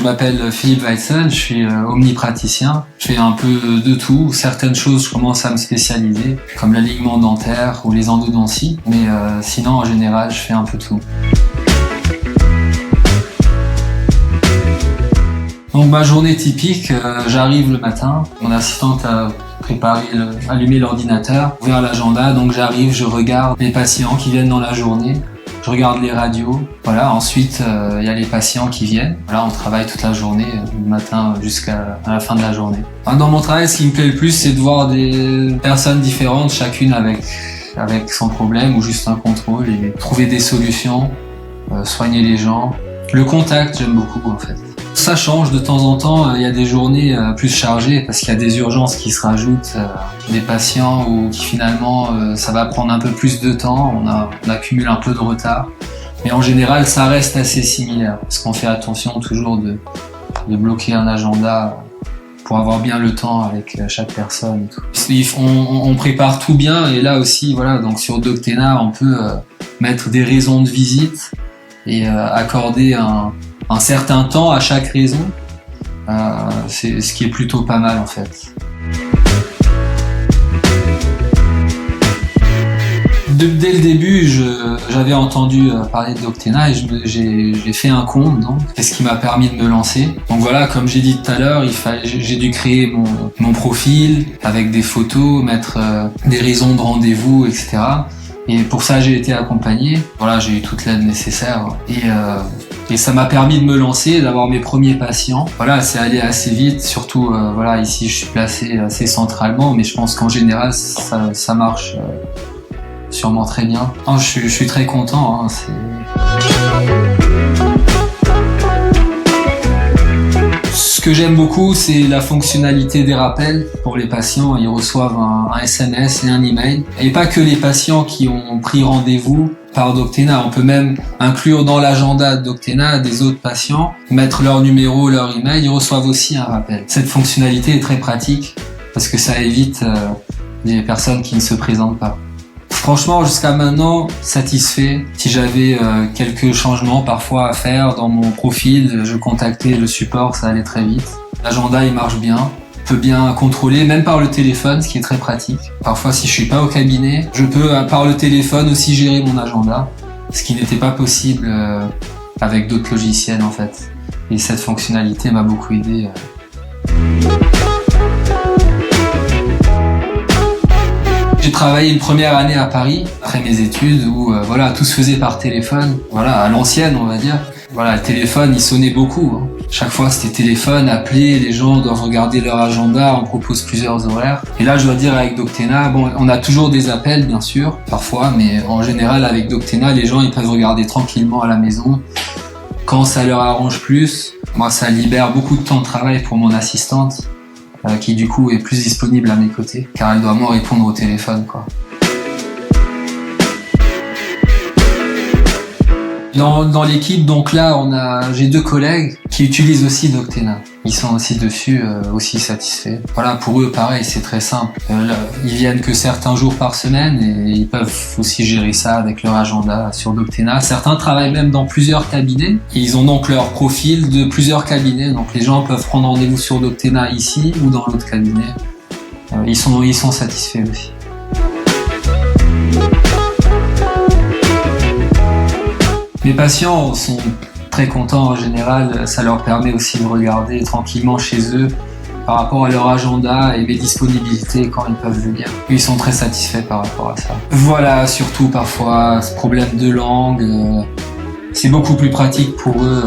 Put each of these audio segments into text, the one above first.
je m'appelle Philippe Weitsen, je suis omnipraticien. Je fais un peu de tout. Certaines choses, je commence à me spécialiser, comme l'alignement dentaire ou les endodonties. Mais sinon, en général, je fais un peu tout. Donc ma journée typique, j'arrive le matin, mon assistante a allumé l'ordinateur, ouvert l'agenda, donc j'arrive, je regarde les patients qui viennent dans la journée, je regarde les radios, voilà. Ensuite il y a les patients qui viennent, voilà, on travaille toute la journée, du matin jusqu'à la fin de la journée. Dans mon travail, ce qui me plaît le plus, c'est de voir des personnes différentes, chacune avec son problème ou juste un contrôle, et trouver des solutions, soigner les gens. Le contact, j'aime beaucoup en fait. Ça change de temps en temps, il y a des journées plus chargées parce qu'il y a des urgences qui se rajoutent, des patients où qui finalement ça va prendre un peu plus de temps, on accumule un peu de retard. Mais en général ça reste assez similaire parce qu'on fait attention toujours de bloquer un agenda pour avoir bien le temps avec chaque personne et tout. On prépare tout bien et là aussi voilà, donc sur Doctena on peut mettre des raisons de visite et accorder un certain temps à chaque raison, c'est ce qui est plutôt pas mal en fait. Dès le début, j'avais entendu parler de Doctena et j'ai fait un compte, donc c'est ce qui m'a permis de me lancer. Donc voilà, comme j'ai dit tout à l'heure, j'ai dû créer mon profil avec des photos, mettre des raisons de rendez-vous, etc. Et pour ça, j'ai été accompagné. Voilà, j'ai eu toute l'aide nécessaire et ça m'a permis de me lancer, d'avoir mes premiers patients. Voilà, c'est allé assez vite, surtout voilà, ici je suis placé assez centralement, mais je pense qu'en général ça marche sûrement très bien. Non, je suis très content. Ce que j'aime beaucoup, c'est la fonctionnalité des rappels pour les patients. Ils reçoivent un SMS et un email. Et pas que les patients qui ont pris rendez-vous par Doctena. On peut même inclure dans l'agenda de Doctena des autres patients, mettre leur numéro, leur email. Ils reçoivent aussi un rappel. Cette fonctionnalité est très pratique parce que ça évite des personnes qui ne se présentent pas. Franchement, jusqu'à maintenant, satisfait. Si j'avais quelques changements parfois à faire dans mon profil, je contactais le support, ça allait très vite. L'agenda, il marche bien. Je peux bien contrôler, même par le téléphone, ce qui est très pratique. Parfois, si je suis pas au cabinet, je peux par le téléphone aussi gérer mon agenda, ce qui n'était pas possible avec d'autres logiciels en fait. Et cette fonctionnalité m'a beaucoup aidé. J'ai travaillé une première année à Paris, après mes études, où voilà, tout se faisait par téléphone. Voilà, à l'ancienne, on va dire. Voilà, le téléphone, il sonnait beaucoup. Chaque fois, c'était téléphone, appeler, les gens doivent regarder leur agenda, on propose plusieurs horaires. Et là, je dois dire, avec Doctena, bon, on a toujours des appels, bien sûr, parfois, mais en général, avec Doctena, les gens, ils peuvent regarder tranquillement à la maison, quand ça leur arrange plus. Moi, ça libère beaucoup de temps de travail pour mon assistante, qui du coup est plus disponible à mes côtés, car elle doit moins répondre au téléphone, quoi. Dans l'équipe, donc là, j'ai 2 collègues qui utilisent aussi Doctena. Ils sont aussi dessus, aussi satisfaits. Voilà, pour eux, pareil, c'est très simple. Ils viennent que certains jours par semaine et ils peuvent aussi gérer ça avec leur agenda sur Doctena. Certains travaillent même dans plusieurs cabinets. Ils ont donc leur profil de plusieurs cabinets. Donc les gens peuvent prendre rendez-vous sur Doctena ici ou dans l'autre cabinet. Ils sont satisfaits aussi. Mes patients sont très contents en général, ça leur permet aussi de regarder tranquillement chez eux par rapport à leur agenda et mes disponibilités quand ils peuvent venir. Ils sont très satisfaits par rapport à ça. Voilà, surtout parfois ce problème de langue, c'est beaucoup plus pratique pour eux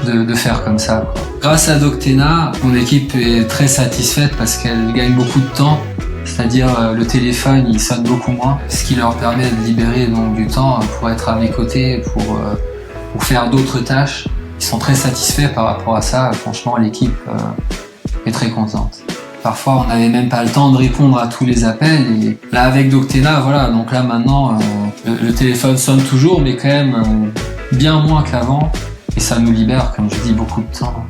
de faire comme ça, quoi. Grâce à Doctena, mon équipe est très satisfaite parce qu'elle gagne beaucoup de temps. C'est-à-dire le téléphone il sonne beaucoup moins, ce qui leur permet de libérer donc du temps pour être à mes côtés, pour faire d'autres tâches. Ils sont très satisfaits par rapport à ça, franchement l'équipe est très contente. Parfois on n'avait même pas le temps de répondre à tous les appels et là avec Doctena, voilà, donc là maintenant le téléphone sonne toujours mais quand même bien moins qu'avant et ça nous libère, comme je dis, beaucoup de temps.